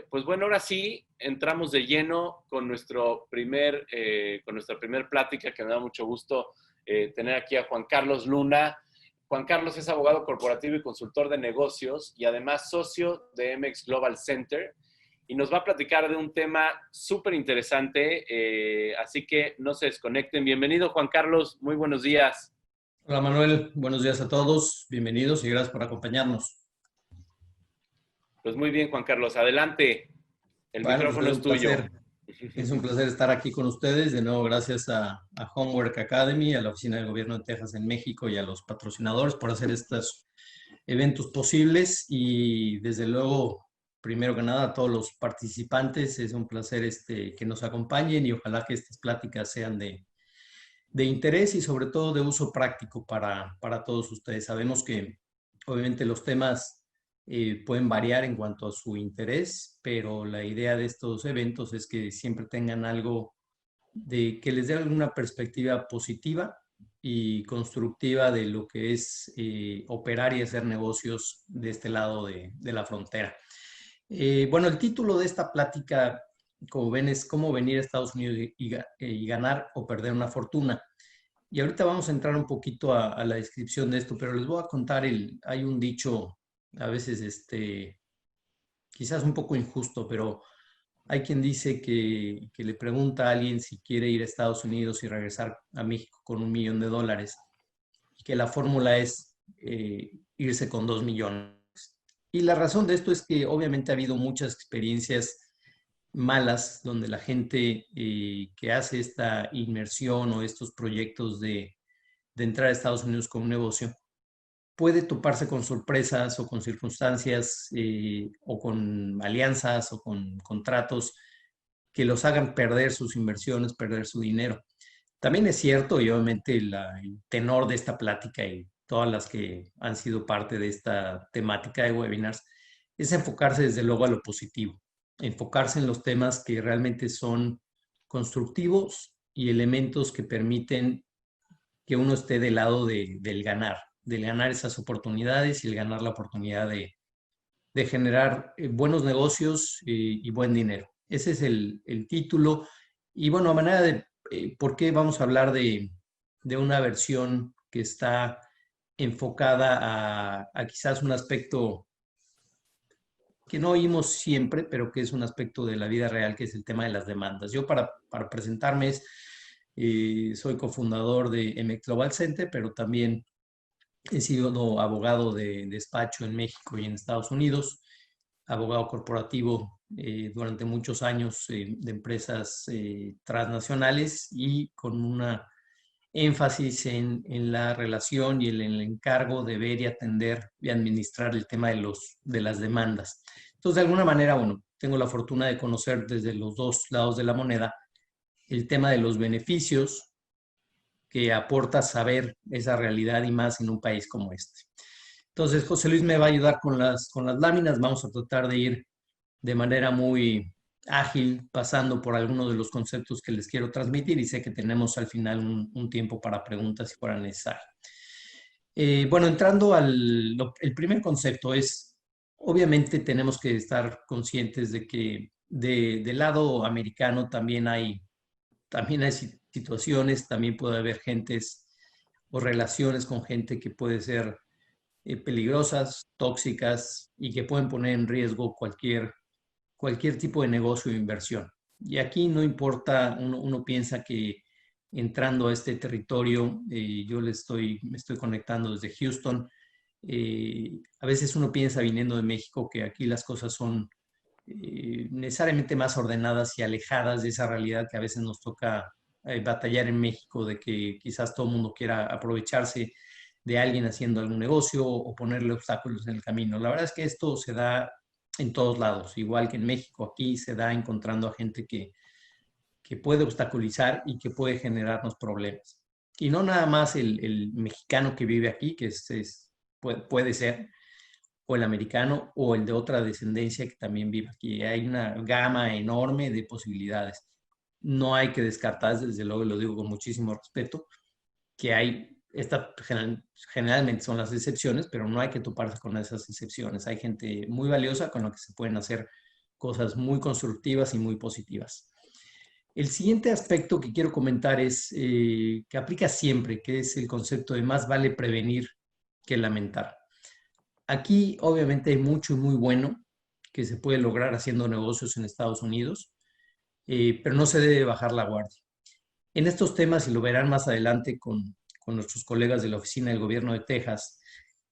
Pues bueno, ahora sí entramos de lleno con con nuestra primer plática, que me da mucho gusto tener aquí a Juan Carlos Luna. Juan Carlos es abogado corporativo y consultor de negocios y además socio de MX Global Center y nos va a platicar de un tema súper interesante, así que no se desconecten. Bienvenido, Juan Carlos, muy buenos días. Hola Manuel, buenos días a todos, bienvenidos y gracias por acompañarnos. Pues muy bien, Juan Carlos, adelante, el Bueno, pues micrófono es tuyo. es un placer estar aquí con ustedes. De nuevo, gracias a Homework Academy, a la Oficina del Gobierno de Texas en México y a los patrocinadores por hacer estos eventos posibles. Y desde luego, primero que nada, a todos los participantes, es un placer que nos acompañen y ojalá que estas pláticas sean de interés y sobre todo de uso práctico para todos ustedes. Sabemos que obviamente los temas pueden variar en cuanto a su interés, pero la idea de estos eventos es que siempre tengan algo de que les dé alguna perspectiva positiva y constructiva de lo que es operar y hacer negocios de este lado de la frontera. Bueno, el título de esta plática, como ven, es cómo venir a Estados Unidos y ganar o perder una fortuna. Y ahorita vamos a entrar un poquito a la descripción de esto, pero les voy a contar, hay un dicho, a veces quizás un poco injusto, pero hay quien dice que le pregunta a alguien si quiere ir a Estados Unidos y regresar a México con $1 millón, y que la fórmula es irse con 2 millones. Y la razón de esto es que obviamente ha habido muchas experiencias malas donde la gente que hace esta inmersión o estos proyectos de entrar a Estados Unidos con un negocio puede toparse con sorpresas o con circunstancias o con alianzas o con contratos que los hagan perder sus inversiones, perder su dinero. También es cierto, y obviamente el tenor de esta plática y todas las que han sido parte de esta temática de webinars, es enfocarse desde luego a lo positivo, enfocarse en los temas que realmente son constructivos y elementos que permiten que uno esté del lado del ganar esas oportunidades y el ganar la oportunidad de generar buenos negocios y buen dinero. Ese es el título. Y bueno, a manera de por qué vamos a hablar de una versión que está enfocada a quizás un aspecto que no oímos siempre, pero que es un aspecto de la vida real, que es el tema de las demandas. Yo para presentarme soy cofundador de MX Global Center, pero también he sido abogado de despacho en México y en Estados Unidos, abogado corporativo durante muchos años de empresas transnacionales y con una énfasis en la relación y en el encargo de ver y atender y administrar el tema de las demandas. Entonces, de alguna manera, bueno, tengo la fortuna de conocer desde los dos lados de la moneda el tema de los beneficios que aporta saber esa realidad y más en un país como este. Entonces, José Luis me va a ayudar con las láminas. Vamos a tratar de ir de manera muy ágil, pasando por algunos de los conceptos que les quiero transmitir y sé que tenemos al final un tiempo para preguntas si fuera necesario. Bueno, entrando el primer concepto es, obviamente tenemos que estar conscientes de que del lado americano también hay situaciones, también puede haber gentes o relaciones con gente que puede ser peligrosas, tóxicas y que pueden poner en riesgo cualquier tipo de negocio o inversión. Y aquí no importa, uno piensa que entrando a este territorio, yo me estoy conectando desde Houston, a veces uno piensa viniendo de México que aquí las cosas son necesariamente más ordenadas y alejadas de esa realidad que a veces nos toca batallar en México, de que quizás todo el mundo quiera aprovecharse de alguien haciendo algún negocio o ponerle obstáculos en el camino. La verdad es que esto se da en todos lados, igual que en México, aquí se da encontrando a gente que puede obstaculizar y que puede generarnos problemas. Y no nada más el mexicano que vive aquí, que puede ser, o el americano, o el de otra descendencia que también vive aquí. Hay una gama enorme de posibilidades. No hay que descartar, desde luego lo digo con muchísimo respeto, que generalmente son las excepciones, pero no hay que toparse con esas excepciones. Hay gente muy valiosa con la que se pueden hacer cosas muy constructivas y muy positivas. El siguiente aspecto que quiero comentar es que aplica siempre, que es el concepto de más vale prevenir que lamentar. Aquí obviamente hay mucho y muy bueno que se puede lograr haciendo negocios en Estados Unidos, pero no se debe bajar la guardia. En estos temas, y lo verán más adelante con nuestros colegas de la Oficina del Gobierno de Texas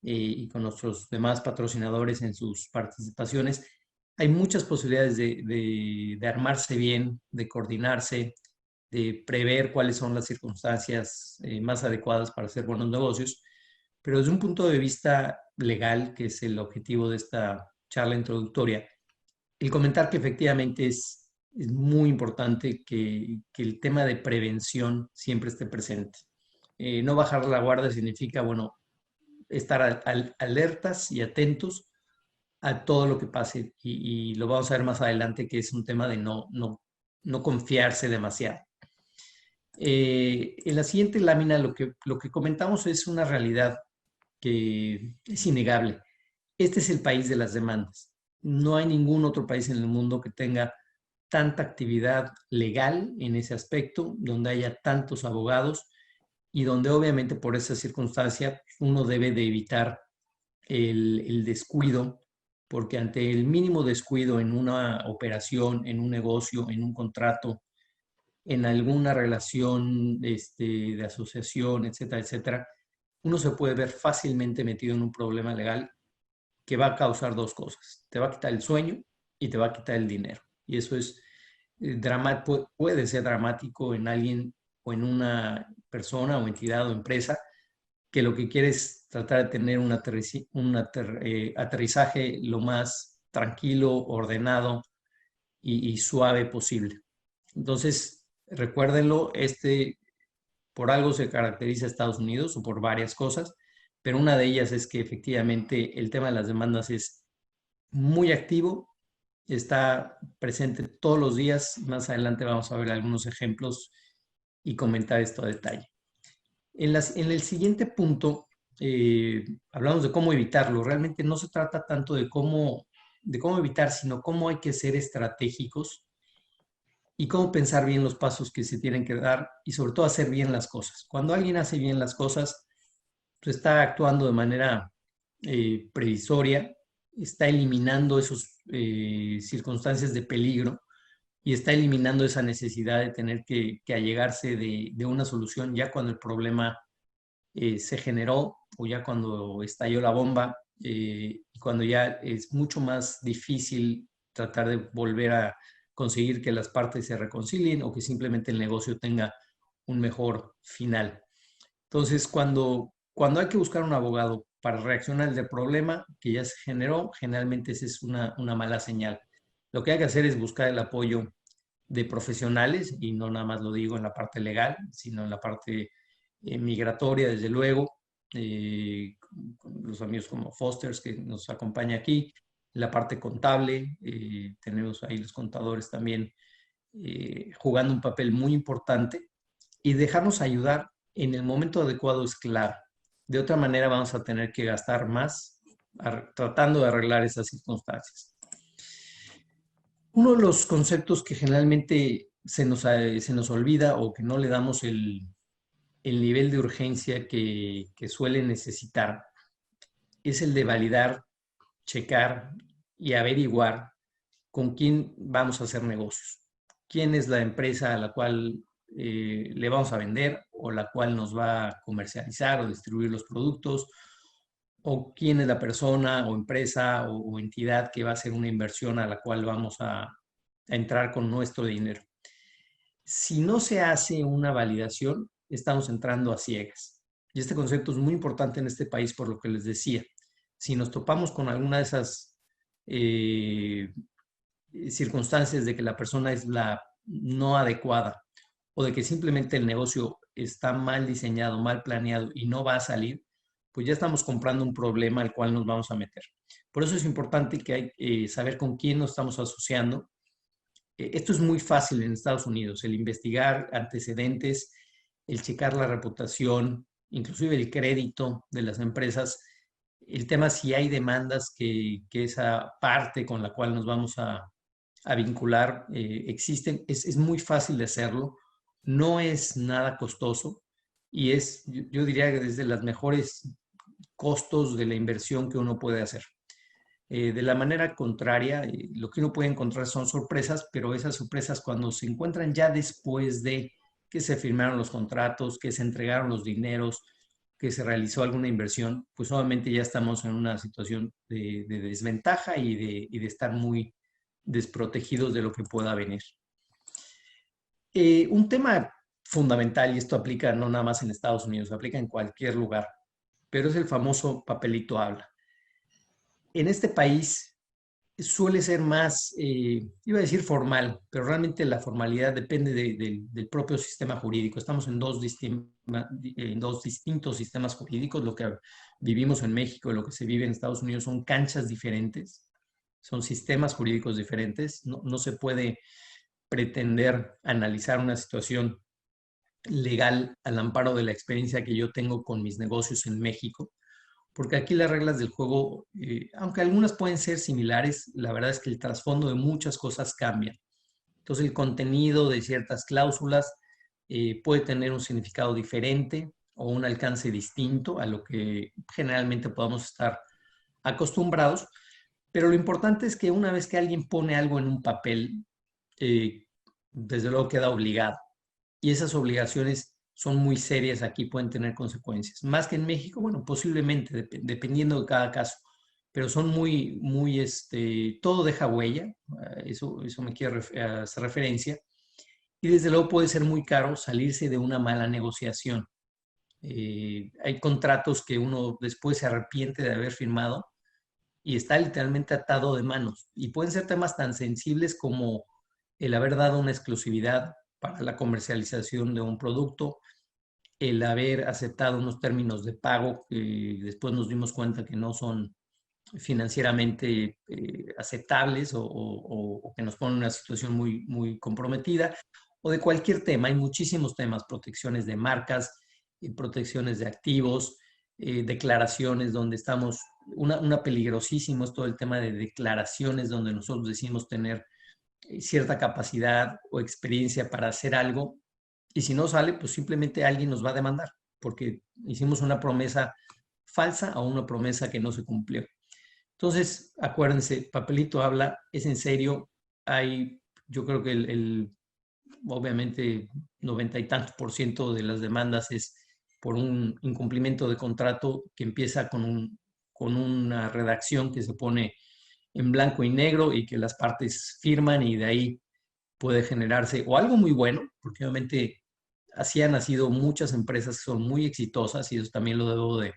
y con nuestros demás patrocinadores en sus participaciones, hay muchas posibilidades de armarse bien, de coordinarse, de prever cuáles son las circunstancias más adecuadas para hacer buenos negocios, pero desde un punto de vista legal, que es el objetivo de esta charla introductoria, el comentar que efectivamente es muy importante que el tema de prevención siempre esté presente. No bajar la guardia significa, bueno, estar alertas y atentos a todo lo que pase y lo vamos a ver más adelante, que es un tema de no confiarse demasiado. En la siguiente lámina lo que comentamos es una realidad que es innegable. Este es el país de las demandas. No hay ningún otro país en el mundo que tenga tanta actividad legal en ese aspecto, donde haya tantos abogados y donde obviamente por esa circunstancia uno debe de evitar el descuido, porque ante el mínimo descuido en una operación, en un negocio, en un contrato, en alguna relación de asociación, etcétera, etcétera, uno se puede ver fácilmente metido en un problema legal que va a causar dos cosas. Te va a quitar el sueño y te va a quitar el dinero. Y eso es puede ser dramático en alguien o en una persona o entidad o empresa que lo que quiere es tratar de tener un aterrizaje lo más tranquilo, ordenado y suave posible. Entonces, recuérdenlo, por algo se caracteriza a Estados Unidos o por varias cosas, pero una de ellas es que efectivamente el tema de las demandas es muy activo, está presente todos los días. Más adelante vamos a ver algunos ejemplos y comentar esto a detalle. En el siguiente punto, hablamos de cómo evitarlo. Realmente no se trata tanto de cómo evitar, sino cómo hay que ser estratégicos y cómo pensar bien los pasos que se tienen que dar y sobre todo hacer bien las cosas. Cuando alguien hace bien las cosas, pues está actuando de manera previsoria, está eliminando esas circunstancias de peligro y está eliminando esa necesidad de tener que allegarse de una solución ya cuando el problema se generó o ya cuando estalló la bomba y cuando ya es mucho más difícil tratar de volver a conseguir que las partes se reconcilien o que simplemente el negocio tenga un mejor final. Entonces, cuando hay que buscar un abogado para reaccionar al problema que ya se generó, generalmente esa es una mala señal. Lo que hay que hacer es buscar el apoyo de profesionales, y no nada más lo digo en la parte legal, sino en la parte migratoria, desde luego, los amigos como Fosters que nos acompaña aquí, la parte contable, tenemos ahí los contadores también jugando un papel muy importante, y dejarnos ayudar en el momento adecuado es clave. De otra manera vamos a tener que gastar más tratando de arreglar esas circunstancias. Uno de los conceptos que generalmente se nos olvida o que no le damos el nivel de urgencia que suele necesitar es el de validar, checar y averiguar con quién vamos a hacer negocios. ¿Quién es la empresa a la cual le vamos a vender o la cual nos va a comercializar o distribuir los productos? ¿O quién es la persona o empresa o entidad que va a hacer una inversión a la cual vamos a entrar con nuestro dinero? Si no se hace una validación, estamos entrando a ciegas. Y este concepto es muy importante en este país por lo que les decía. Si nos topamos con alguna de esas circunstancias de que la persona es la no adecuada o de que simplemente el negocio está mal diseñado, mal planeado y no va a salir, pues ya estamos comprando un problema al cual nos vamos a meter. Por eso es importante que hay saber con quién nos estamos asociando. Esto es muy fácil en Estados Unidos, el investigar antecedentes, el checar la reputación, inclusive el crédito de las empresas, el tema si hay demandas que esa parte con la cual nos vamos a a vincular, existen, es muy fácil de hacerlo, no es nada costoso y es, yo diría que desde los mejores costos de la inversión que uno puede hacer. De la manera contraria, lo que uno puede encontrar son sorpresas, pero esas sorpresas cuando se encuentran ya después de que se firmaron los contratos, que se entregaron los dineros, que se realizó alguna inversión, pues obviamente ya estamos en una situación de desventaja y de estar muy desprotegidos de lo que pueda venir. Un tema fundamental, y esto aplica no nada más en Estados Unidos, aplica en cualquier lugar, pero es el famoso papelito habla. En este país suele ser más, iba a decir formal, pero realmente la formalidad depende del propio sistema jurídico. Estamos en dos distintos sistemas jurídicos. Lo que vivimos en México y lo que se vive en Estados Unidos son canchas diferentes, son sistemas jurídicos diferentes. No se puede pretender analizar una situación legal al amparo de la experiencia que yo tengo con mis negocios en México, porque aquí las reglas del juego, aunque algunas pueden ser similares, la verdad es que el trasfondo de muchas cosas cambia. Entonces el contenido de ciertas cláusulas puede tener un significado diferente o un alcance distinto a lo que generalmente podamos estar acostumbrados, pero lo importante es que una vez que alguien pone algo en un papel, desde luego queda obligado. Y esas obligaciones son muy serias aquí, pueden tener consecuencias. Más que en México, bueno, posiblemente, dependiendo de cada caso, pero son todo deja huella, eso me quiere hacer referencia, y desde luego puede ser muy caro salirse de una mala negociación. Hay contratos que uno después se arrepiente de haber firmado y está literalmente atado de manos. Y pueden ser temas tan sensibles como el haber dado una exclusividad para la comercialización de un producto, el haber aceptado unos términos de pago que después nos dimos cuenta que no son financieramente aceptables o que nos ponen en una situación muy, muy comprometida, o de cualquier tema. Hay muchísimos temas, protecciones de marcas, protecciones de activos, declaraciones donde estamos, una peligrosísimo es todo el tema de declaraciones donde nosotros decimos tener cierta capacidad o experiencia para hacer algo y si no sale, pues simplemente alguien nos va a demandar porque hicimos una promesa falsa o una promesa que no se cumplió. Entonces, acuérdense, papelito habla, es en serio. Yo creo que obviamente 90 y tantos % de las demandas es por un incumplimiento de contrato que empieza con una redacción que se pone en blanco y negro y que las partes firman y de ahí puede generarse o algo muy bueno, porque obviamente así han nacido muchas empresas que son muy exitosas y eso también lo debo de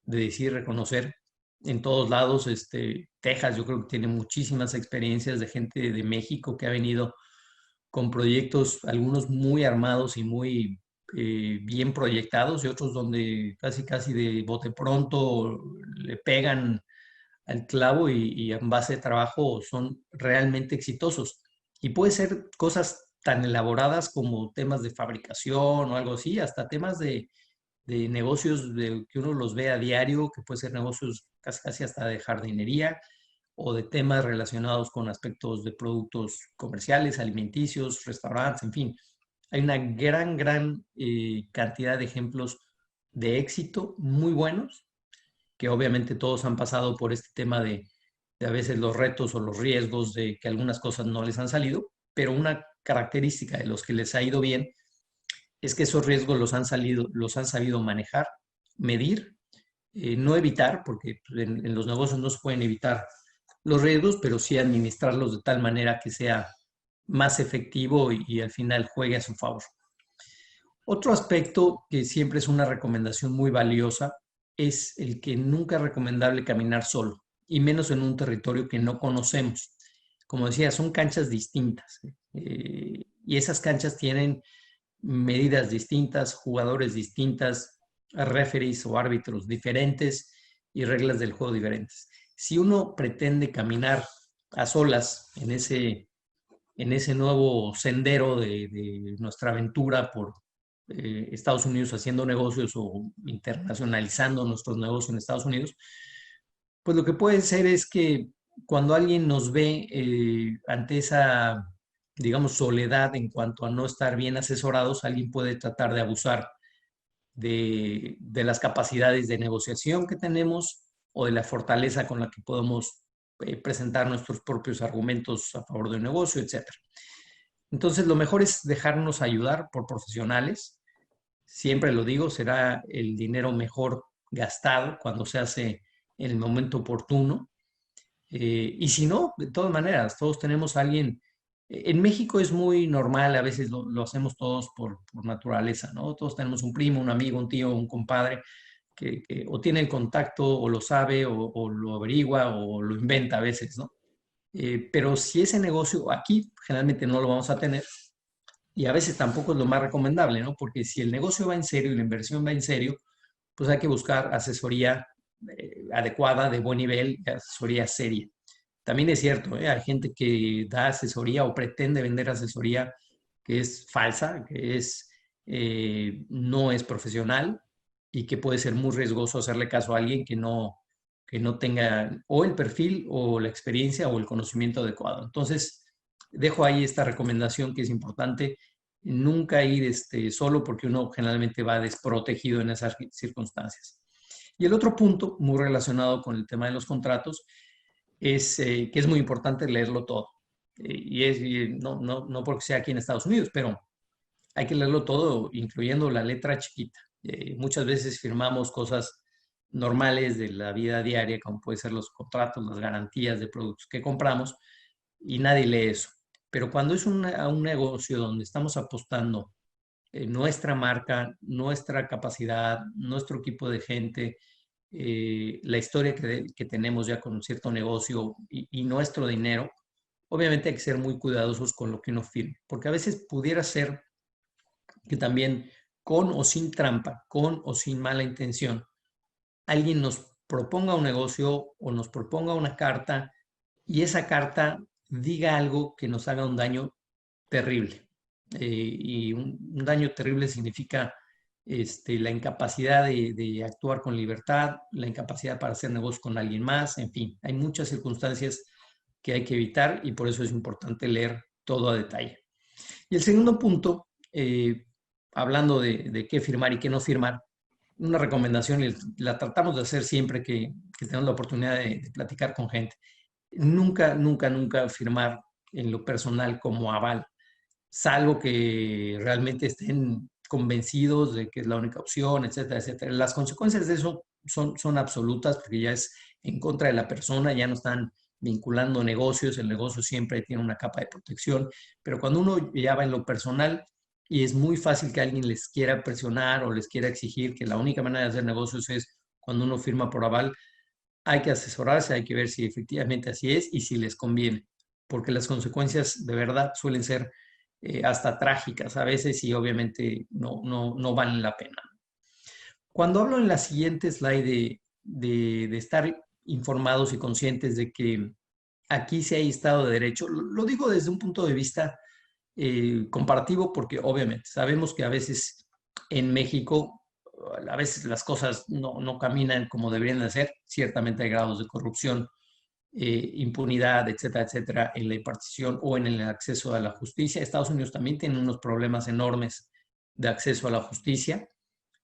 decir, reconocer. En todos lados, Texas yo creo que tiene muchísimas experiencias de gente de México que ha venido con proyectos, algunos muy armados y muy bien proyectados y otros donde casi casi de bote pronto le pegan al clavo y en base de trabajo son realmente exitosos. Y puede ser cosas tan elaboradas como temas de fabricación o algo así, hasta temas de negocios que uno los ve a diario, que puede ser negocios casi, casi hasta de jardinería o de temas relacionados con aspectos de productos comerciales, alimenticios, restaurantes, en fin. Hay una gran cantidad de ejemplos de éxito muy buenos que obviamente todos han pasado por este tema de a veces los retos o los riesgos de que algunas cosas no les han salido, pero una característica de los que les ha ido bien es que esos riesgos los han sabido manejar, medir, no evitar, porque en los negocios no se pueden evitar los riesgos, pero sí administrarlos de tal manera que sea más efectivo y al final juegue a su favor. Otro aspecto que siempre es una recomendación muy valiosa es el que nunca es recomendable caminar solo, y menos en un territorio que no conocemos. Como decía, son canchas distintas y esas canchas tienen medidas distintas, jugadores distintas, referees o árbitros diferentes y reglas del juego diferentes. Si uno pretende caminar a solas en ese nuevo sendero de nuestra aventura por Estados Unidos haciendo negocios o internacionalizando nuestros negocios en Estados Unidos, pues lo que puede ser es que cuando alguien nos ve ante esa, digamos, soledad en cuanto a no estar bien asesorados, alguien puede tratar de abusar de las capacidades de negociación que tenemos o de la fortaleza con la que podemos presentar nuestros propios argumentos a favor de un negocio, etcétera. Entonces, lo mejor es dejarnos ayudar por profesionales. Siempre lo digo, será el dinero mejor gastado cuando se hace en el momento oportuno. Y si no, de todas maneras, todos tenemos a alguien. En México es muy normal, a veces lo hacemos todos por naturaleza, ¿no? Todos tenemos un primo, un amigo, un tío, un compadre que o tiene el contacto o lo sabe o lo averigua o lo inventa a veces, ¿no? Pero si ese negocio aquí generalmente no lo vamos a tener y a veces tampoco es lo más recomendable, ¿no? Porque si el negocio va en serio y la inversión va en serio, pues hay que buscar asesoría adecuada, de buen nivel, asesoría seria. También es cierto, hay gente que da asesoría o pretende vender asesoría que es falsa, no es profesional y que puede ser muy riesgoso hacerle caso a alguien que no tenga o el perfil o la experiencia o el conocimiento adecuado. Entonces, dejo ahí esta recomendación que es importante, nunca ir solo porque uno generalmente va desprotegido en esas circunstancias. Y el otro punto, muy relacionado con el tema de los contratos, es que es muy importante leerlo todo. No porque sea aquí en Estados Unidos, pero hay que leerlo todo, incluyendo la letra chiquita. Muchas veces firmamos cosas normales de la vida diaria, como pueden ser los contratos, las garantías de productos que compramos, y nadie lee eso. Pero cuando es un negocio donde estamos apostando nuestra marca, nuestra capacidad, nuestro equipo de gente, la historia que tenemos ya con un cierto negocio y nuestro dinero, obviamente hay que ser muy cuidadosos con lo que uno firme, porque a veces pudiera ser que también con o sin trampa, con o sin mala intención, alguien nos proponga un negocio o nos proponga una carta y esa carta diga algo que nos haga un daño terrible. Y un daño terrible significa la incapacidad de actuar con libertad, la incapacidad para hacer negocio con alguien más, en fin, hay muchas circunstancias que hay que evitar y por eso es importante leer todo a detalle. Y el segundo punto, hablando de qué firmar y qué no firmar, una recomendación, y la tratamos de hacer siempre que tenemos la oportunidad de platicar con gente. Nunca, nunca, nunca firmar en lo personal como aval, salvo que realmente estén convencidos de que es la única opción, etcétera, etcétera. Las consecuencias de eso son absolutas porque ya es en contra de la persona, ya no están vinculando negocios, el negocio siempre tiene una capa de protección, pero cuando uno ya va en lo personal y es muy fácil que alguien les quiera presionar o les quiera exigir que la única manera de hacer negocios es cuando uno firma por aval, hay que asesorarse, hay que ver si efectivamente así es y si les conviene, porque las consecuencias de verdad suelen ser hasta trágicas a veces y obviamente no valen la pena. Cuando hablo en la siguiente slide de estar informados y conscientes de que aquí sí hay Estado de Derecho, lo digo desde un punto de vista comparativo porque obviamente sabemos que a veces en México, a veces las cosas no caminan como deberían de ser, ciertamente hay grados de corrupción, impunidad, etcétera, etcétera, en la impartición o en el acceso a la justicia. Estados Unidos también tiene unos problemas enormes de acceso a la justicia,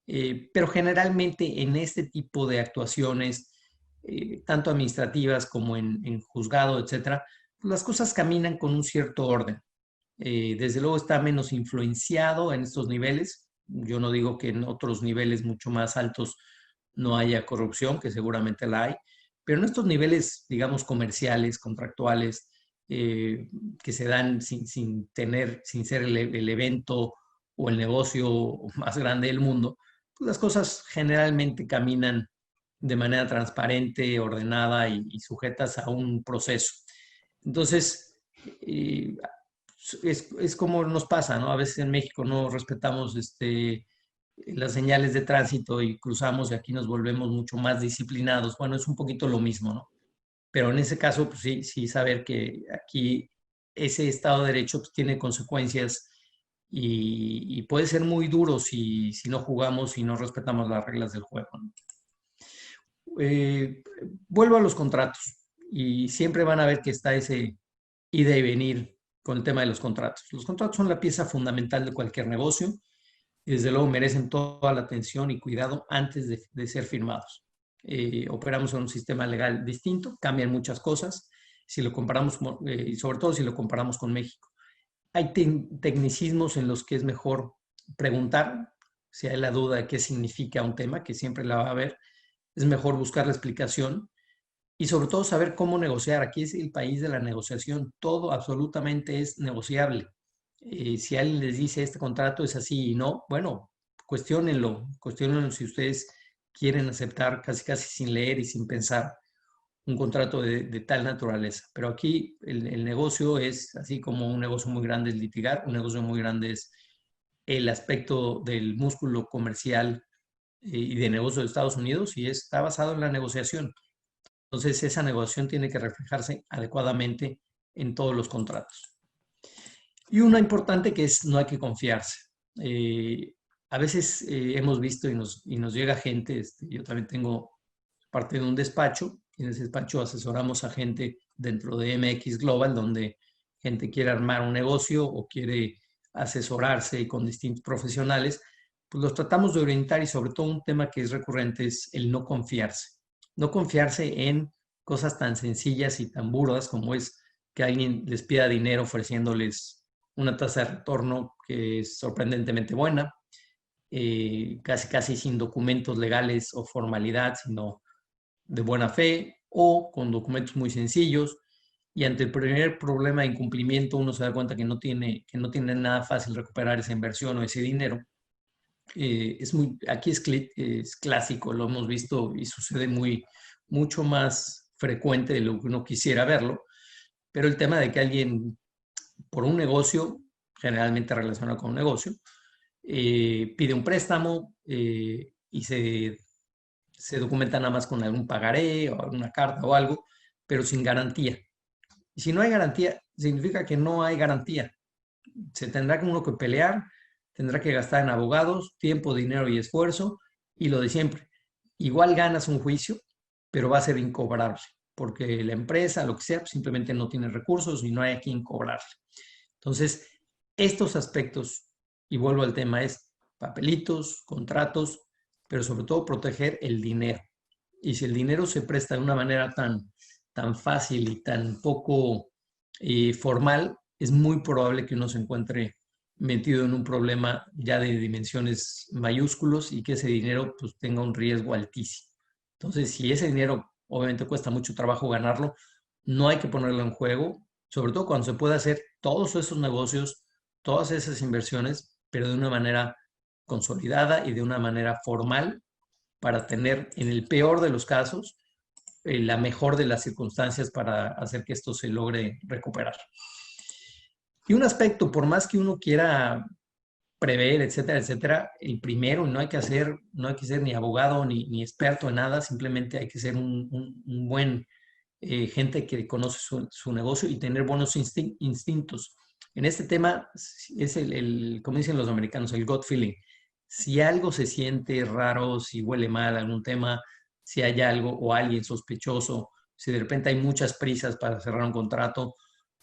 pero generalmente en este tipo de actuaciones, tanto administrativas como en juzgado, etcétera, pues las cosas caminan con un cierto orden. Desde luego está menos influenciado en estos niveles. Yo no digo que en otros niveles mucho más altos no haya corrupción, que seguramente la hay, pero en estos niveles, digamos, comerciales, contractuales, que se dan sin ser el evento o el negocio más grande del mundo, pues las cosas generalmente caminan de manera transparente, ordenada y sujetas a un proceso. Entonces, es como nos pasa, ¿no? A veces en México no respetamos las señales de tránsito y cruzamos y aquí nos volvemos mucho más disciplinados. Bueno, es un poquito lo mismo, ¿no? Pero en ese caso, pues sí saber que aquí ese Estado de Derecho pues, tiene consecuencias y puede ser muy duro si no jugamos y no respetamos las reglas del juego, ¿no? Vuelvo a los contratos. y siempre van a ver que está ese ida y venir con el tema de los contratos. Los contratos son la pieza fundamental de cualquier negocio y desde luego merecen toda la atención y cuidado antes de ser firmados. Operamos en un sistema legal distinto, cambian muchas cosas, si lo comparamos, y sobre todo si lo comparamos con México. Hay tecnicismos en los que es mejor preguntar, si hay la duda de qué significa un tema, que siempre la va a haber, es mejor buscar la explicación y sobre todo saber cómo negociar. Aquí es el país de la negociación, todo absolutamente es negociable. Si alguien les dice este contrato es así y no, bueno, cuestiónenlo si ustedes quieren aceptar casi sin leer y sin pensar un contrato de tal naturaleza. Pero aquí el negocio es, así como un negocio muy grande es litigar, un negocio muy grande es el aspecto del músculo comercial y de negocio de Estados Unidos y está basado en la negociación. Entonces, esa negociación tiene que reflejarse adecuadamente en todos los contratos. Y una importante que es no hay que confiarse. A veces hemos visto y nos llega gente, yo también tengo parte de un despacho, y en ese despacho asesoramos a gente dentro de MX Global, donde gente quiere armar un negocio o quiere asesorarse con distintos profesionales, pues los tratamos de orientar y sobre todo un tema que es recurrente es el no confiarse. No confiarse en cosas tan sencillas y tan burdas como es que alguien les pida dinero ofreciéndoles una tasa de retorno que es sorprendentemente buena, casi sin documentos legales o formalidad, sino de buena fe o con documentos muy sencillos. Y ante el primer problema de incumplimiento uno se da cuenta que no tiene nada fácil recuperar esa inversión o ese dinero. Aquí es clásico, lo hemos visto y sucede mucho más frecuente de lo que uno quisiera verlo, pero el tema de que alguien por un negocio, generalmente relacionado con un negocio, pide un préstamo y se documenta nada más con algún pagaré o alguna carta o algo, pero sin garantía. Y si no hay garantía, significa que no hay garantía. Se tendrá uno que pelear, tendrá que gastar en abogados, tiempo, dinero y esfuerzo, y lo de siempre. Igual ganas un juicio, pero va a ser incobrable, porque la empresa, lo que sea, simplemente no tiene recursos y no hay a quien cobrarle. Entonces, estos aspectos, y vuelvo al tema, es papelitos, contratos, pero sobre todo proteger el dinero. Y si el dinero se presta de una manera tan fácil y tan poco formal, es muy probable que uno se encuentre metido en un problema ya de dimensiones mayúsculos y que ese dinero pues tenga un riesgo altísimo. Entonces, si ese dinero obviamente cuesta mucho trabajo ganarlo, no hay que ponerlo en juego, sobre todo cuando se puede hacer todos esos negocios, todas esas inversiones, pero de una manera consolidada y de una manera formal para tener, en el peor de los casos, la mejor de las circunstancias para hacer que esto se logre recuperar. Y un aspecto, por más que uno quiera prever, etcétera, etcétera, el primero, no hay que ser ni abogado ni experto en nada, simplemente hay que ser un buen gente que conoce su negocio y tener buenos instintos. En este tema es como dicen los americanos, el gut feeling. Si algo se siente raro, si huele mal algún tema, si hay algo o alguien sospechoso, si de repente hay muchas prisas para cerrar un contrato,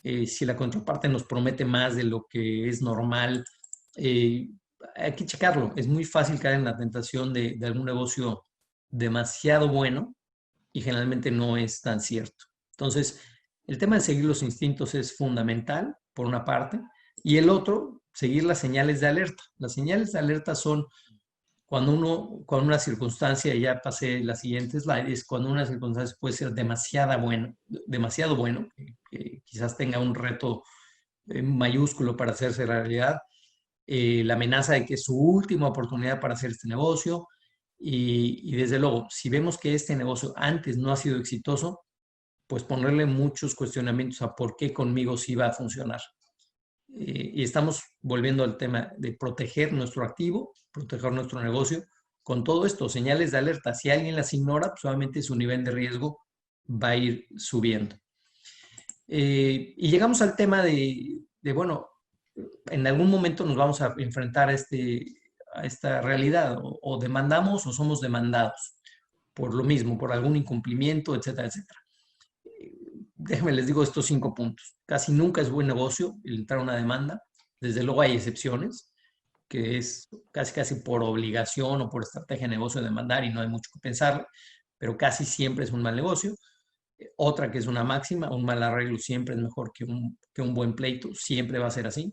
si la contraparte nos promete más de lo que es normal, eh, hay que checarlo. Es muy fácil caer en la tentación de algún negocio demasiado bueno y generalmente no es tan cierto. Entonces, el tema de seguir los instintos es fundamental, por una parte, y el otro, seguir las señales de alerta. Las señales de alerta son cuando una circunstancia, ya pasé la siguiente slide, es cuando una circunstancia puede ser demasiado bueno, que quizás tenga un reto mayúsculo para hacerse realidad, la amenaza de que es su última oportunidad para hacer este negocio, y desde luego, si vemos que este negocio antes no ha sido exitoso, pues ponerle muchos cuestionamientos a por qué conmigo sí va a funcionar. Y estamos volviendo al tema de proteger nuestro activo, proteger nuestro negocio, con todo esto, señales de alerta. Si alguien las ignora, pues obviamente su nivel de riesgo va a ir subiendo. Y llegamos al tema bueno, en algún momento nos vamos a enfrentar a esta realidad, o demandamos o somos demandados por lo mismo, por algún incumplimiento, etcétera, etcétera. déjenme les digo estos 5 puntos. Casi nunca es buen negocio el entrar a una demanda. Desde luego hay excepciones, que es casi por obligación o por estrategia de negocio demandar y no hay mucho que pensar, pero casi siempre es un mal negocio. Otra que es una máxima, un mal arreglo siempre es mejor que un buen pleito, siempre va a ser así.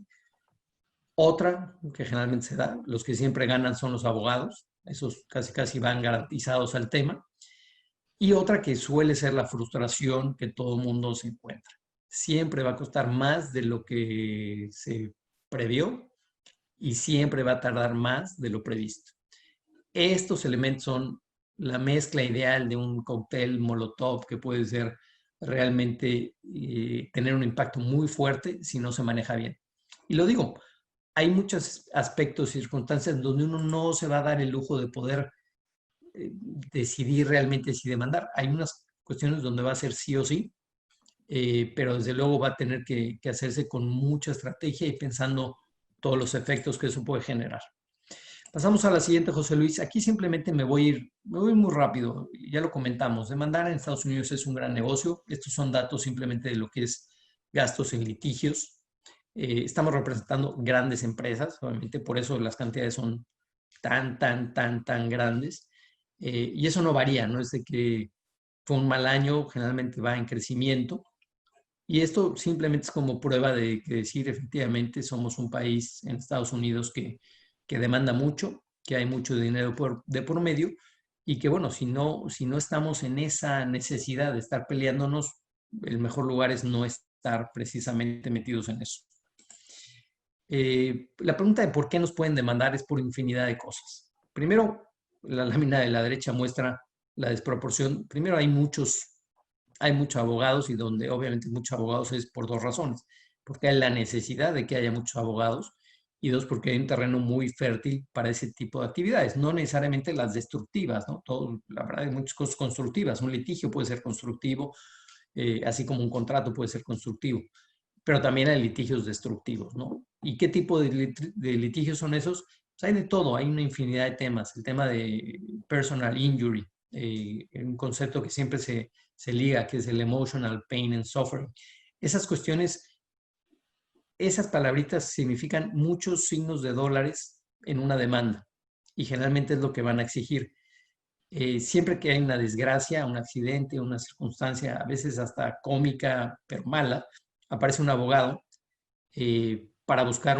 Otra que generalmente se da, los que siempre ganan son los abogados, esos casi van garantizados al tema. Y otra que suele ser la frustración que todo mundo se encuentra. Siempre va a costar más de lo que se previó y siempre va a tardar más de lo previsto. Estos elementos son la mezcla ideal de un cóctel molotov que puede ser realmente tener un impacto muy fuerte si no se maneja bien. Y lo digo, hay muchos aspectos y circunstancias donde uno no se va a dar el lujo de poder decidir realmente si demandar. Hay unas cuestiones donde va a ser sí o sí, pero desde luego va a tener que hacerse con mucha estrategia y pensando todos los efectos que eso puede generar. Pasamos a la siguiente, José Luis. Aquí simplemente me voy muy rápido. Ya lo comentamos. Demandar en Estados Unidos es un gran negocio. Estos son datos simplemente de lo que es gastos en litigios. Estamos representando grandes empresas, obviamente por eso las cantidades son tan grandes. Y eso no varía, no es de que fue un mal año, generalmente va en crecimiento. Y esto simplemente es como prueba de que decir efectivamente somos un país en Estados Unidos que demanda mucho, que hay mucho dinero de por medio y que bueno, si no estamos en esa necesidad de estar peleándonos, el mejor lugar es no estar precisamente metidos en eso. La pregunta de por qué nos pueden demandar es por infinidad de cosas. Primero, la lámina de la derecha muestra la desproporción. Primero, hay muchos abogados y donde obviamente muchos abogados es por 2 razones. Porque hay la necesidad de que haya muchos abogados y 2, porque hay un terreno muy fértil para ese tipo de actividades, no necesariamente las destructivas, ¿no? Todo, la verdad, hay muchas cosas constructivas. Un litigio puede ser constructivo, así como un contrato puede ser constructivo, pero también hay litigios destructivos, ¿no? ¿Y qué tipo de litigios son esos? Pues hay de todo, hay una infinidad de temas. El tema de personal injury, un concepto que siempre se liga, que es el emotional pain and suffering. Esas cuestiones, esas palabritas significan muchos signos de dólares en una demanda y generalmente es lo que van a exigir. Siempre que hay una desgracia, un accidente, una circunstancia, a veces hasta cómica, pero mala, aparece un abogado para buscar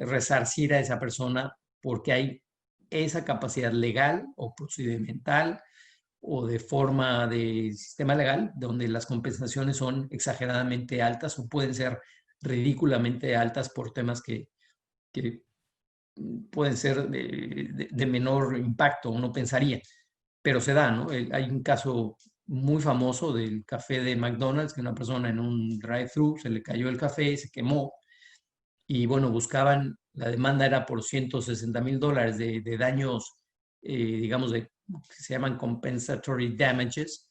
resarcir a esa persona porque hay esa capacidad legal o procedimental o de forma de sistema legal donde las compensaciones son exageradamente altas o pueden ser ridículamente altas por temas que pueden ser de menor impacto, uno pensaría, pero se da, ¿no? Hay un caso muy famoso del café de McDonald's, que una persona en un drive-thru se le cayó el café, se quemó, y bueno, buscaban, la demanda era por $160,000 de daños, digamos, que se llaman compensatory damages,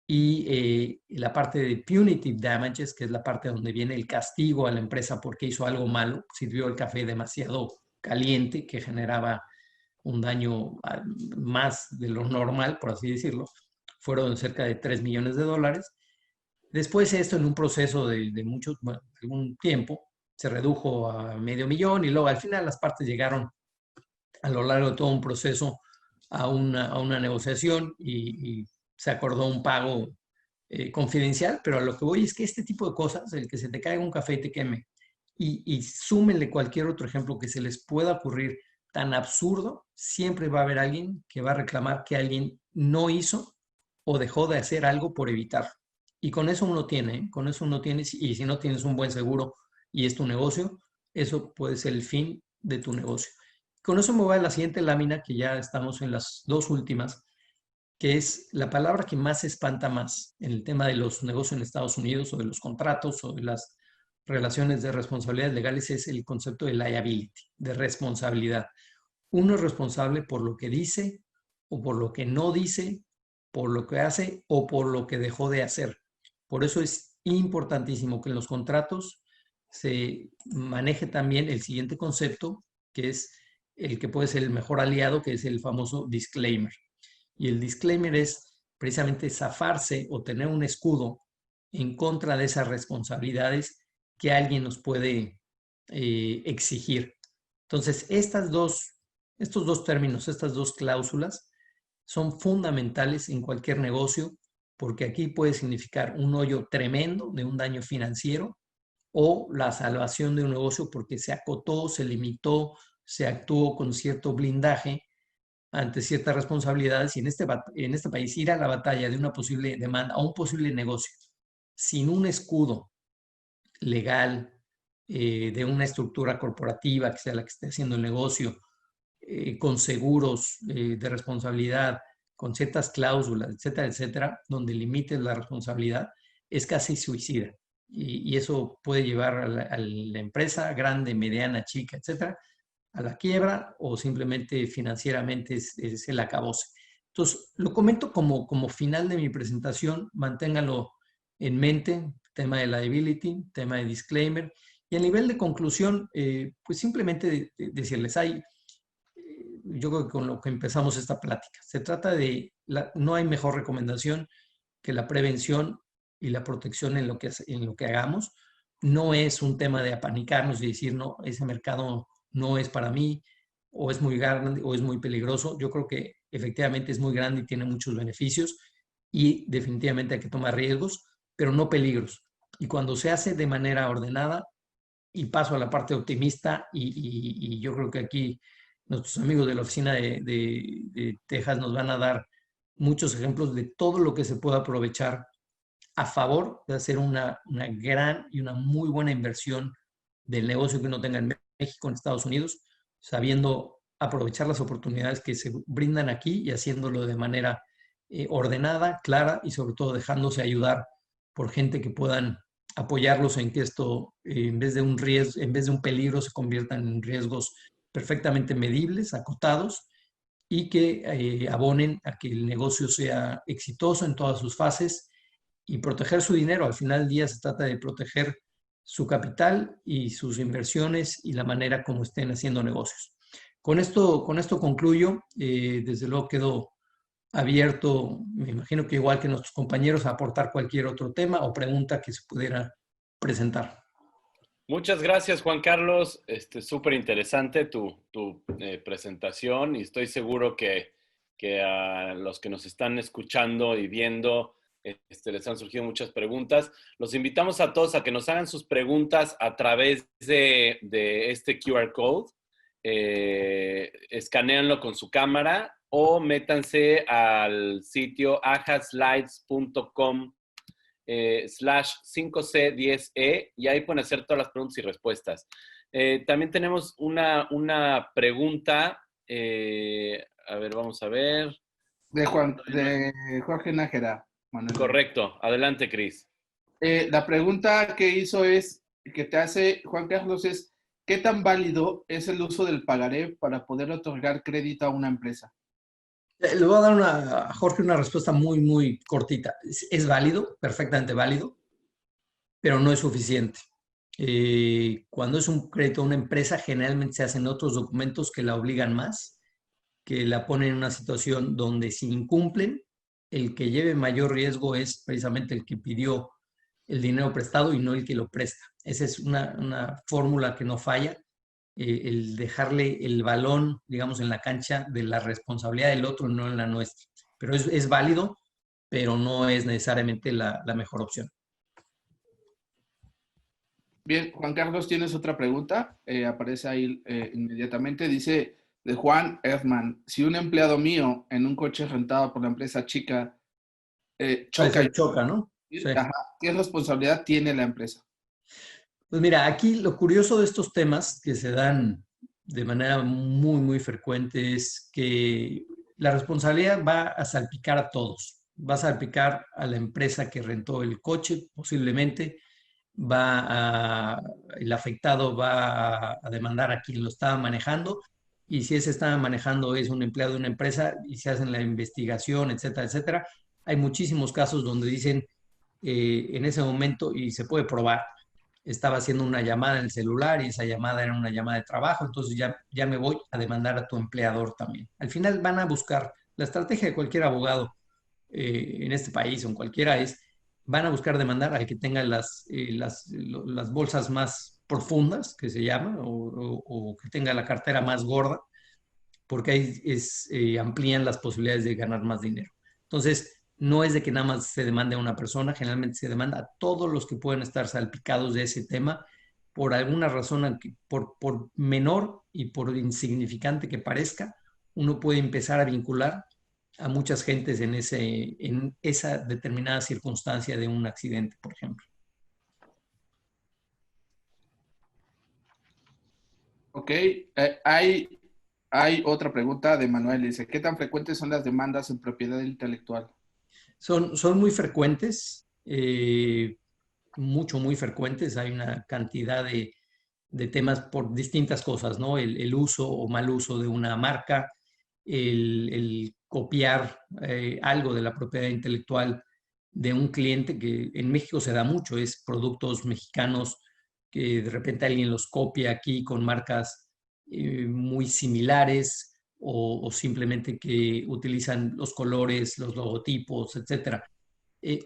y la parte de punitive damages, que es la parte donde viene el castigo a la empresa porque hizo algo malo, sirvió el café demasiado caliente que generaba un daño más de lo normal, por así decirlo, fueron cerca de $3 millones. Después esto en un proceso de mucho, bueno, algún tiempo, se redujo a $500,000 y luego al final las partes llegaron a lo largo de todo un proceso a una negociación y se acordó un pago confidencial, pero a lo que voy es que este tipo de cosas, el que se te caiga un café y te queme, y súmenle cualquier otro ejemplo que se les pueda ocurrir tan absurdo, siempre va a haber alguien que va a reclamar que alguien no hizo o dejó de hacer algo por evitarlo. Y con eso uno tiene, ¿eh? Con eso uno tiene, y si no tienes un buen seguro y es tu negocio, eso puede ser el fin de tu negocio. Con eso me voy a la siguiente lámina, que ya estamos en las 2 últimas, que es la palabra que más espanta más en el tema de los negocios en Estados Unidos o de los contratos o de las relaciones de responsabilidades legales, es el concepto de liability, de responsabilidad. Uno es responsable por lo que dice o por lo que no dice, por lo que hace o por lo que dejó de hacer. Por eso es importantísimo que en los contratos se maneje también el siguiente concepto, que es el que puede ser el mejor aliado, que es el famoso disclaimer. Y el disclaimer es precisamente zafarse o tener un escudo en contra de esas responsabilidades que alguien nos puede exigir. Entonces, estos dos términos, estas dos cláusulas son fundamentales en cualquier negocio, porque aquí puede significar un hoyo tremendo de un daño financiero o la salvación de un negocio porque se acotó, se limitó, se actuó con cierto blindaje ante ciertas responsabilidades, y en este país ir a la batalla de una posible demanda o un posible negocio sin un escudo legal de una estructura corporativa que sea la que esté haciendo el negocio, con seguros de responsabilidad, con ciertas cláusulas, etcétera, etcétera, donde limites la responsabilidad, es casi suicida. Y eso puede llevar a la empresa grande, mediana, chica, etcétera, a la quiebra, o simplemente financieramente es el acabose. Entonces, lo comento como final de mi presentación, manténgalo en mente, tema de liability, tema de disclaimer, y a nivel de conclusión, pues simplemente decirles, yo creo que con lo que empezamos esta plática, se trata de, no hay mejor recomendación que la prevención y la protección en lo que hagamos. No es un tema de apanicarnos y decir, no, ese mercado no es para mí, o es muy grande, o es muy peligroso. Yo creo que efectivamente es muy grande y tiene muchos beneficios, y definitivamente hay que tomar riesgos, pero no peligros. Y cuando se hace de manera ordenada, y paso a la parte optimista, y yo creo que aquí nuestros amigos de la oficina de Texas nos van a dar muchos ejemplos de todo lo que se puede aprovechar a favor de hacer una gran y una muy buena inversión del negocio que uno tenga en México, en Estados Unidos, sabiendo aprovechar las oportunidades que se brindan aquí y haciéndolo de manera ordenada, clara, y sobre todo dejándose ayudar por gente que puedan apoyarlos en que esto, en vez de un riesgo, en vez de un peligro, se conviertan en riesgos perfectamente medibles, acotados, y que abonen a que el negocio sea exitoso en todas sus fases, y proteger su dinero. Al final del día se trata de proteger su capital y sus inversiones y la manera como estén haciendo negocios. Con esto concluyo. Desde luego quedo abierto, me imagino que igual que nuestros compañeros, a aportar cualquier otro tema o pregunta que se pudiera presentar. Muchas gracias, Juan Carlos. Súper interesante tu presentación, y estoy seguro que a los que nos están escuchando y viendo les han surgido muchas preguntas. Los invitamos a todos a que nos hagan sus preguntas a través de este QR code. Escanéanlo con su cámara o métanse al sitio ajaslides.com /5C10E, y ahí pueden hacer todas las preguntas y respuestas. También tenemos una pregunta. A ver, vamos a ver. De Jorge Nájera, Manuel. Correcto. Adelante, Cris. La pregunta que hizo que te hace Juan Carlos es, ¿qué tan válido es el uso del pagaré para poder otorgar crédito a una empresa? Le voy a dar a Jorge una respuesta muy, muy cortita. Es válido, perfectamente válido, pero no es suficiente. Cuando es un crédito a una empresa, generalmente se hacen otros documentos que la obligan más, que la ponen en una situación donde, si incumplen, el que lleve mayor riesgo es precisamente el que pidió el dinero prestado y no el que lo presta. Esa es una fórmula que no falla, el dejarle el balón, digamos, en la cancha de la responsabilidad del otro, no en la nuestra. Pero es válido, pero no es necesariamente la mejor opción. Bien, Juan Carlos, ¿tienes otra pregunta? Aparece ahí inmediatamente. Dice de Juan Erdman, si un empleado mío en un coche rentado por la empresa chica choca, ¿no? Sí. Ajá, ¿qué responsabilidad tiene la empresa? Pues mira, aquí lo curioso de estos temas que se dan de manera muy, muy frecuente es que la responsabilidad va a salpicar a todos. Va a salpicar a la empresa que rentó el coche, posiblemente. El afectado va a demandar a quien lo estaba manejando, y si ese estaba manejando es un empleado de una empresa y se hacen la investigación, etcétera, etcétera. Hay muchísimos casos donde dicen en ese momento, y se puede probar, estaba haciendo una llamada en el celular y esa llamada era una llamada de trabajo, entonces ya me voy a demandar a tu empleador también. Al final van a buscar, la estrategia de cualquier abogado en este país o en cualquiera es van a buscar demandar al que tenga las bolsas más profundas, que se llama, o que tenga la cartera más gorda, porque ahí amplían las posibilidades de ganar más dinero. Entonces, no es de que nada más se demande a una persona, generalmente se demanda a todos los que pueden estar salpicados de ese tema por alguna razón, por menor y por insignificante que parezca, uno puede empezar a vincular a muchas gentes en esa determinada circunstancia de un accidente, por ejemplo. Ok, hay otra pregunta de Manuel. Dice, ¿qué tan frecuentes son las demandas en propiedad intelectual? Son muy frecuentes, muy frecuentes. Hay una cantidad de temas por distintas cosas, ¿no? El uso o mal uso de una marca, el copiar algo de la propiedad intelectual de un cliente, que en México se da mucho, es productos mexicanos que de repente alguien los copia aquí con marcas muy similares o simplemente que utilizan los colores, los logotipos, etcétera.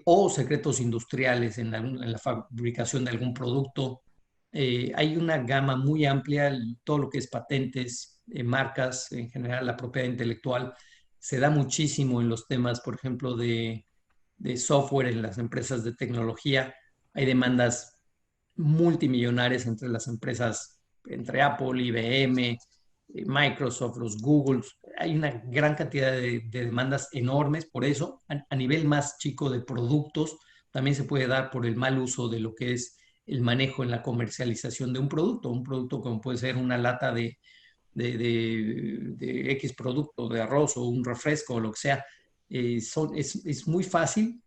O secretos industriales en la fabricación de algún producto. Hay una gama muy amplia, todo lo que es patentes, marcas, en general la propiedad intelectual. Se da muchísimo en los temas, por ejemplo, de software en las empresas de tecnología. Hay demandas multimillonarias entre las empresas, entre Apple, IBM, Microsoft, los Googles. Hay una gran cantidad de demandas enormes por eso. A nivel más chico de productos, también se puede dar por el mal uso de lo que es el manejo en la comercialización de un producto. Un producto como puede ser una lata de X producto, de arroz o un refresco o lo que sea. Es muy fácil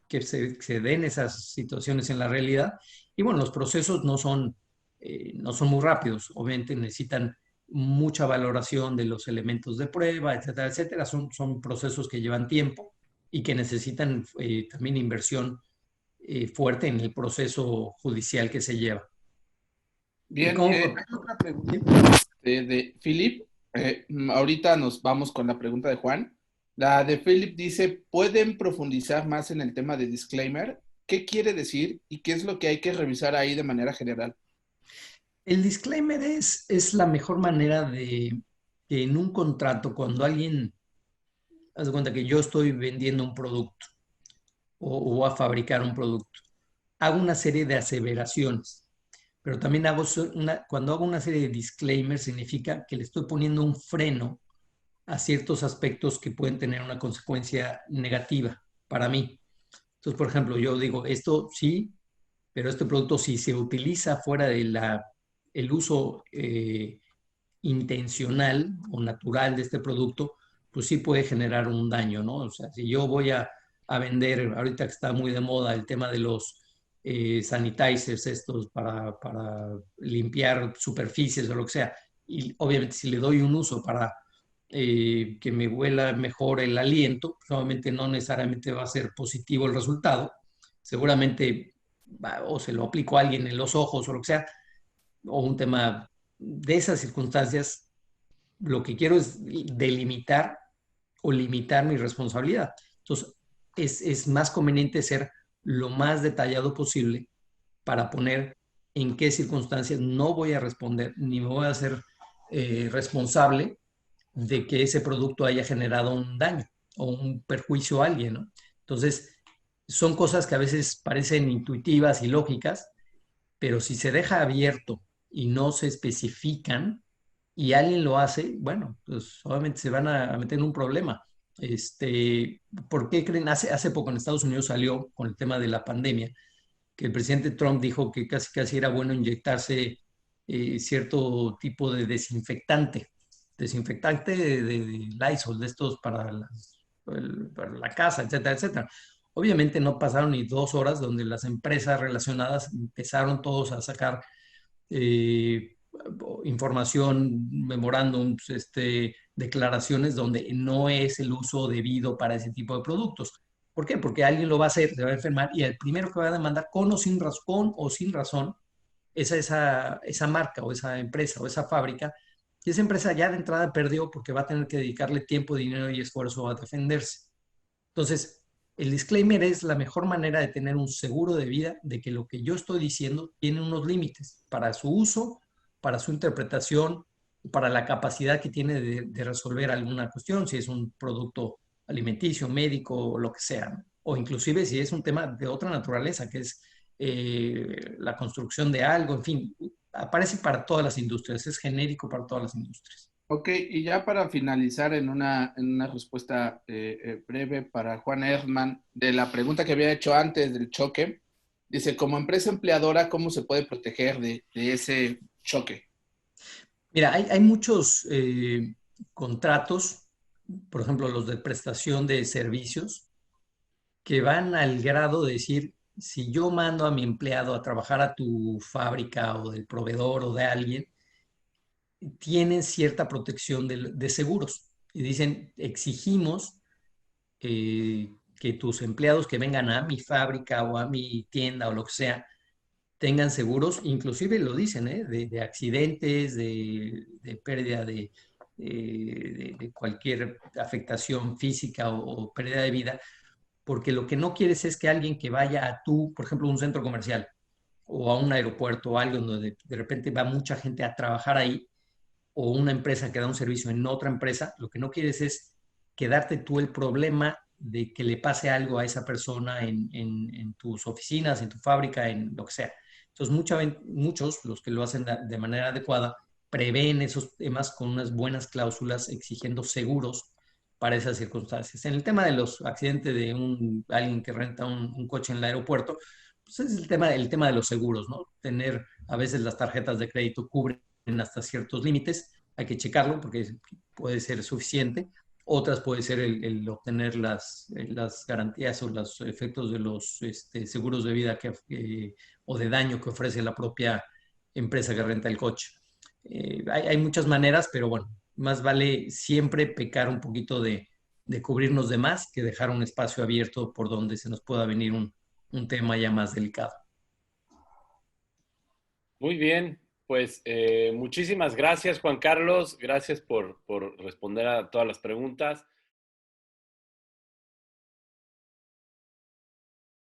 que se den esas situaciones en la realidad. Y bueno, los procesos no son muy rápidos. Obviamente necesitan mucha valoración de los elementos de prueba, etcétera, etcétera. Son procesos que llevan tiempo y que necesitan también inversión fuerte en el proceso judicial que se lleva. Bien, ¿Cómo? hay otra pregunta de Philip. Ahorita nos vamos con la pregunta de Juan. La de Philip dice, ¿pueden profundizar más en el tema de disclaimer? ¿Qué quiere decir y qué es lo que hay que revisar ahí de manera general? El disclaimer es la mejor manera de que en un contrato, cuando alguien, haz de cuenta que yo estoy vendiendo un producto o a fabricar un producto, hago una serie de aseveraciones, pero también cuando hago una serie de disclaimers, significa que le estoy poniendo un freno a ciertos aspectos que pueden tener una consecuencia negativa para mí. Entonces, por ejemplo, yo digo, esto sí, pero este producto si se utiliza fuera de el uso intencional o natural de este producto, pues sí puede generar un daño, ¿no? O sea, si yo voy a vender, ahorita que está muy de moda el tema de los sanitizers estos para limpiar superficies o lo que sea, y obviamente si le doy un uso para que me huela mejor el aliento, pues obviamente no necesariamente va a ser positivo el resultado, seguramente o se lo aplico a alguien en los ojos o lo que sea, o un tema de esas circunstancias, lo que quiero es delimitar o limitar mi responsabilidad. Entonces, es más conveniente ser lo más detallado posible para poner en qué circunstancias no voy a responder ni me voy a hacer responsable de que ese producto haya generado un daño o un perjuicio a alguien, ¿no? Entonces, son cosas que a veces parecen intuitivas y lógicas, pero si se deja abierto y no se especifican y alguien lo hace, bueno, pues obviamente se van a meter en un problema. ¿Por qué creen? Hace poco en Estados Unidos salió con el tema de la pandemia, que el presidente Trump dijo que casi casi era bueno inyectarse cierto tipo de desinfectante de Lysol, de estos para la casa, etcétera, etcétera. Obviamente no pasaron ni 2 horas donde las empresas relacionadas empezaron todos a sacar eh, información, memorándums, declaraciones donde no es el uso debido para ese tipo de productos. ¿Por qué? Porque alguien lo va a hacer, se va a enfermar y el primero que va a demandar con o sin razón es esa marca o esa empresa o esa fábrica. Y esa empresa ya de entrada perdió porque va a tener que dedicarle tiempo, dinero y esfuerzo a defenderse. Entonces, El disclaimer es la mejor manera de tener un seguro de vida de que lo que yo estoy diciendo tiene unos límites para su uso, para su interpretación, para la capacidad que tiene de resolver alguna cuestión, si es un producto alimenticio, médico, lo que sea, ¿no? O inclusive si es un tema de otra naturaleza, que es la construcción de algo, en fin, aparece para todas las industrias, es genérico para todas las industrias. Ok, y ya para finalizar en una respuesta breve para Juan Erdmann, de la pregunta que había hecho antes del choque, dice, como empresa empleadora, ¿cómo se puede proteger de ese choque? Mira, hay muchos contratos, por ejemplo, los de prestación de servicios, que van al grado de decir, si yo mando a mi empleado a trabajar a tu fábrica o del proveedor o de alguien, tienen cierta protección de seguros. Y dicen, exigimos que tus empleados que vengan a mi fábrica o a mi tienda o lo que sea, tengan seguros, inclusive lo dicen, ¿eh? De accidentes, de pérdida de cualquier afectación física o pérdida de vida, porque lo que no quieres es que alguien que vaya a tú, por ejemplo, un centro comercial o a un aeropuerto o algo donde de repente va mucha gente a trabajar ahí, o una empresa que da un servicio en otra empresa, lo que no quieres es quedarte tú el problema de que le pase algo a esa persona en tus oficinas, en tu fábrica, en lo que sea. Entonces, muchos, los que lo hacen de manera adecuada, prevén esos temas con unas buenas cláusulas exigiendo seguros para esas circunstancias. En el tema de los accidentes de alguien que renta un coche en el aeropuerto, pues es el tema de los seguros, ¿no? Tener a veces las tarjetas de crédito cubren hasta ciertos límites, hay que checarlo porque puede ser suficiente. Otras puede ser el obtener las garantías o los efectos de los seguros de vida o de daño que ofrece la propia empresa que renta el coche. Hay muchas maneras, pero bueno, más vale siempre pecar un poquito de cubrirnos de más que dejar un espacio abierto por donde se nos pueda venir un tema ya más delicado. Muy bien, pues muchísimas gracias, Juan Carlos. Gracias por responder a todas las preguntas.